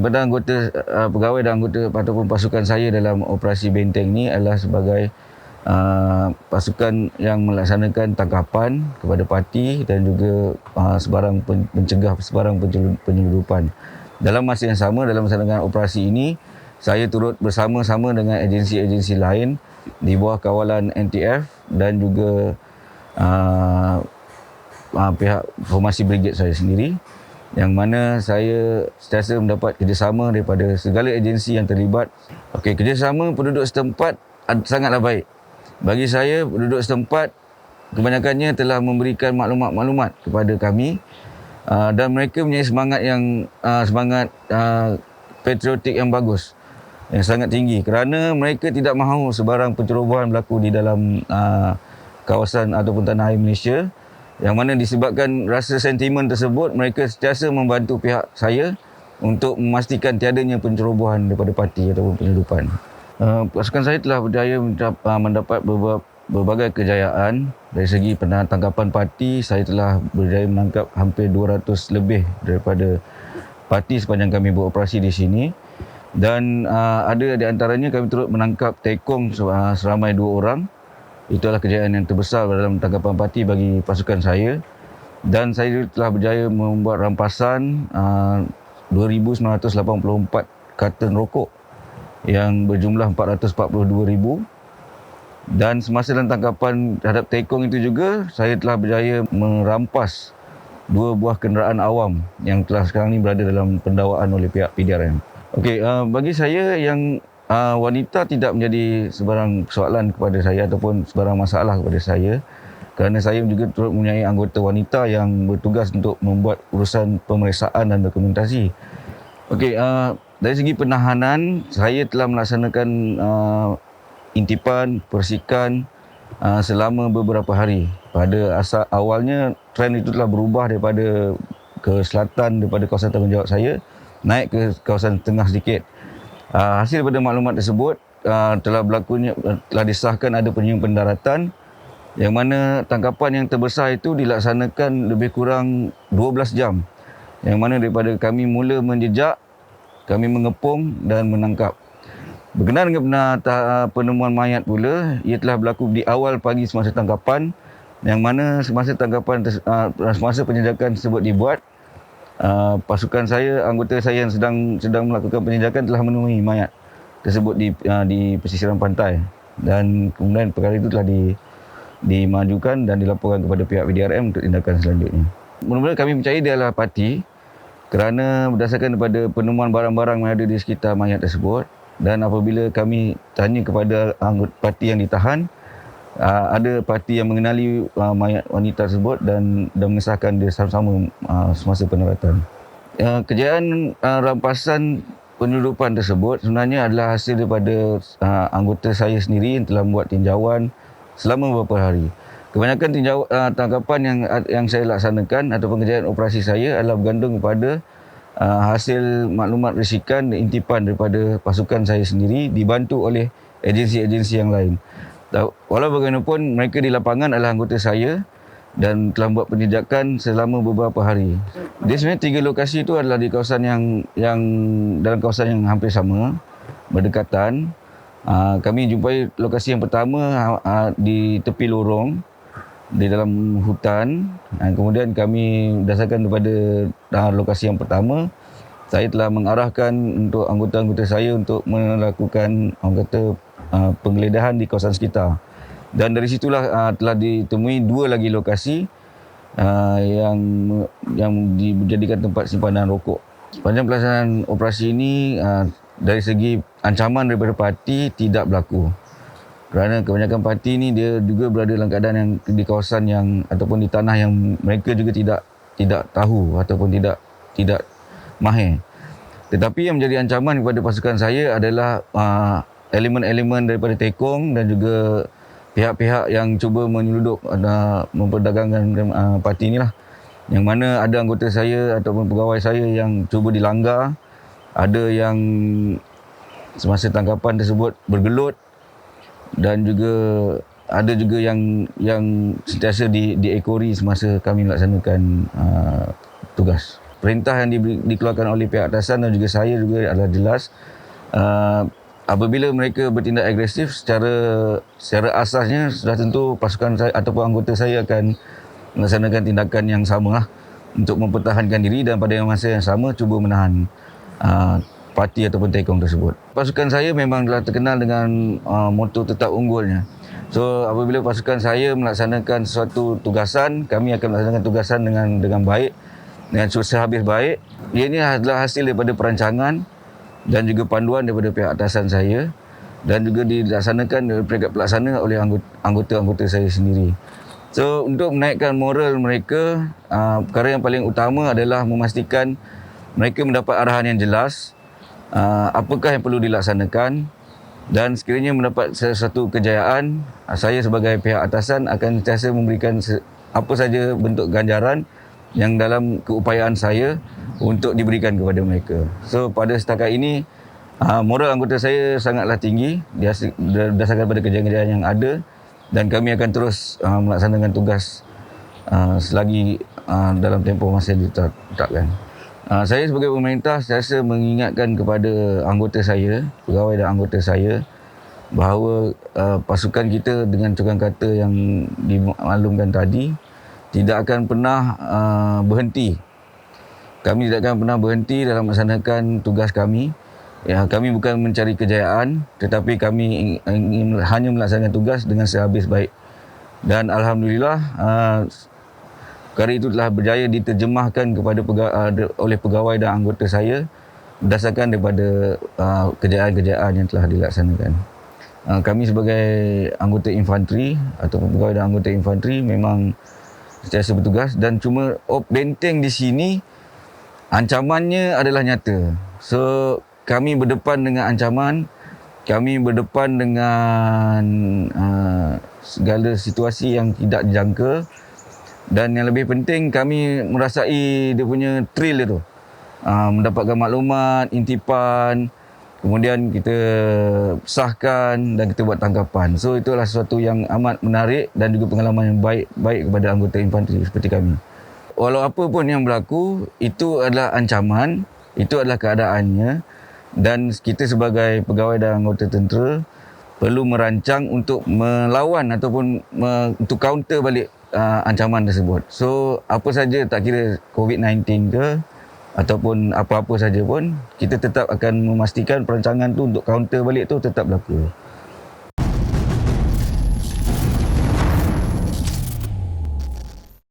Kepada anggota pegawai dan anggota ataupun pasukan saya dalam operasi Benteng ni adalah sebagai pasukan yang melaksanakan tangkapan kepada parti dan juga mencegah sebarang penyeludupan. Dalam masa yang sama, dalam melaksanakan operasi ini, saya turut bersama-sama dengan agensi-agensi lain di bawah kawalan NTF dan juga pihak formasi brigade saya sendiri, yang mana saya sentiasa mendapat kerjasama daripada segala agensi yang terlibat. Okey, kerjasama penduduk setempat sangatlah baik. Bagi saya, penduduk setempat kebanyakannya telah memberikan maklumat-maklumat kepada kami dan mereka mempunyai semangat patriotik yang bagus, yang sangat tinggi, kerana mereka tidak mahu sebarang pencerobohan berlaku di dalam kawasan ataupun tanah air Malaysia. Yang mana disebabkan rasa sentimen tersebut, mereka sentiasa membantu pihak saya untuk memastikan tiadanya pencerobohan daripada parti ataupun penyeludupan. Pasukan saya telah berjaya mendapat berbagai kejayaan. Dari segi penangkapan parti, saya telah berjaya menangkap hampir 200 lebih daripada parti sepanjang kami beroperasi di sini. Dan ada di antaranya kami turut menangkap tekong seramai 2 orang. Itu adalah kejayaan yang terbesar dalam tangkapan parti bagi pasukan saya. Dan saya telah berjaya membuat rampasan 2,984 karton rokok yang berjumlah 442,000. Dan semasa dalam tangkapan terhadap tekong itu juga, saya telah berjaya merampas 2 buah kenderaan awam yang telah sekarang ini berada dalam pendawaan oleh pihak PDRM. Okey, bagi saya yang wanita tidak menjadi sebarang persoalan kepada saya ataupun sebarang masalah kepada saya, kerana saya juga turut mempunyai anggota wanita yang bertugas untuk membuat urusan pemeriksaan dan dokumentasi. Okey, dari segi penahanan, saya telah melaksanakan intipan, persikan selama beberapa hari. Pada awalnya, trend itu telah berubah daripada ke selatan, daripada kawasan tanggungjawab saya, naik ke kawasan tengah sedikit. Hasil daripada maklumat tersebut, telah disahkan ada penyium pendaratan, yang mana tangkapan yang terbesar itu dilaksanakan lebih kurang 12 jam. Yang mana daripada kami mula menjejak, kami mengepung dan menangkap. Berkenaan dengan penemuan mayat pula, ia telah berlaku di awal pagi semasa tangkapan, yang mana semasa penjejakan tersebut dibuat, pasukan saya, anggota saya yang sedang melakukan penjejakan telah menemui mayat tersebut di pesisiran pantai, dan kemudian perkara itu telah dimajukan dan dilaporkan kepada pihak PDRM untuk tindakan selanjutnya. Mula-mula kami percaya dia adalah parti kerana berdasarkan daripada penemuan barang-barang yang ada di sekitar mayat tersebut, dan apabila kami tanya kepada anggota parti yang ditahan, ada parti yang mengenali mayat wanita tersebut dan mengesahkan dia sama-sama semasa pendaratan. Kejayaan rampasan penyeludupan tersebut sebenarnya adalah hasil daripada anggota saya sendiri yang telah membuat tinjauan selama beberapa hari. Kebanyakan tangkapan yang saya laksanakan ataupun kejayaan operasi saya adalah bergantung kepada hasil maklumat risikan dan intipan daripada pasukan saya sendiri dibantu oleh agensi-agensi yang lain. Walau bagaimanapun, mereka di lapangan adalah anggota saya dan telah membuat penjejakan selama beberapa hari. Dia sebenarnya 3 lokasi itu adalah di kawasan yang dalam kawasan yang hampir sama, berdekatan. Kami jumpai lokasi yang pertama di tepi lorong di dalam hutan. Kemudian kami berdasarkan daripada lokasi yang pertama, saya telah mengarahkan untuk anggota-anggota saya untuk melakukan penggeledahan di kawasan sekitar. Dan dari situlah telah ditemui 2 lagi lokasi yang dijadikan tempat simpanan rokok. Sepanjang pelaksanaan operasi ini, dari segi ancaman daripada parti tidak berlaku. Kerana kebanyakan parti ini dia juga berada dalam keadaan yang di kawasan yang ataupun di tanah yang mereka juga tidak tahu ataupun tidak mahir. Tetapi yang menjadi ancaman kepada pasukan saya adalah elemen-elemen daripada tekong dan juga pihak-pihak yang cuba menyeludup memperdagangkan parti inilah. Yang mana ada anggota saya ataupun pegawai saya yang cuba dilanggar, ada yang semasa tangkapan tersebut bergelut, dan juga ada juga yang sentiasa diekori semasa kami melaksanakan tugas. perintah yang dikeluarkan oleh pihak atasan dan juga saya juga adalah jelas. Apabila mereka bertindak agresif, secara asasnya sudah tentu pasukan saya ataupun anggota saya akan melaksanakan tindakan yang sama lah untuk mempertahankan diri dan pada masa yang sama cuba menahan parti ataupun tekong tersebut. Pasukan saya memang telah terkenal dengan moto tetap unggulnya. So apabila pasukan saya melaksanakan sesuatu tugasan, kami akan melaksanakan tugasan dengan baik, dengan sehabis baik. Ia adalah hasil daripada perancangan dan juga panduan daripada pihak atasan saya dan juga dilaksanakan oleh peringkat pelaksana oleh anggota-anggota saya sendiri. So untuk menaikkan moral mereka, perkara yang paling utama adalah memastikan mereka mendapat arahan yang jelas, apakah yang perlu dilaksanakan, dan sekiranya mendapat sesuatu kejayaan, saya sebagai pihak atasan akan sentiasa memberikan apa saja bentuk ganjaran yang dalam keupayaan saya untuk diberikan kepada mereka. So pada setakat ini moral anggota saya sangatlah tinggi berdasarkan pada kejayaan yang ada dan kami akan terus melaksanakan tugas selagi dalam tempoh masa yang ditetapkan. Saya sebagai pemerintah sentiasa mengingatkan kepada anggota saya, pegawai dan anggota saya bahawa pasukan kita dengan cukang kata yang dimaklumkan tadi tidak akan pernah berhenti. Kami tidak akan pernah berhenti dalam melaksanakan tugas kami. Ya, kami bukan mencari kejayaan, tetapi kami ingin hanya melaksanakan tugas dengan sehabis baik. Dan alhamdulillah, perkara itu telah berjaya diterjemahkan kepada oleh pegawai dan anggota saya berdasarkan daripada kejayaan-kejayaan yang telah dilaksanakan. Kami sebagai anggota infanteri ataupun pegawai dan anggota infanteri memang sentiasa bertugas dan cuma benteng di sini ancamannya adalah nyata. So kami berdepan dengan ancaman, kami berdepan dengan segala situasi yang tidak dijangka dan yang lebih penting kami merasai dia punya thrill itu. Mendapatkan maklumat, intipan, kemudian kita sahkan dan kita buat tangkapan. So itulah sesuatu yang amat menarik dan juga pengalaman yang baik kepada anggota infanteri seperti kami. Walau apa pun yang berlaku, itu adalah ancaman, itu adalah keadaannya dan kita sebagai pegawai dan anggota tentera perlu merancang untuk melawan ataupun untuk counter balik ancaman tersebut. So apa saja, tak kira COVID-19 ke ataupun apa-apa saja pun, kita tetap akan memastikan perancangan tu untuk counter balik tu tetap berlaku.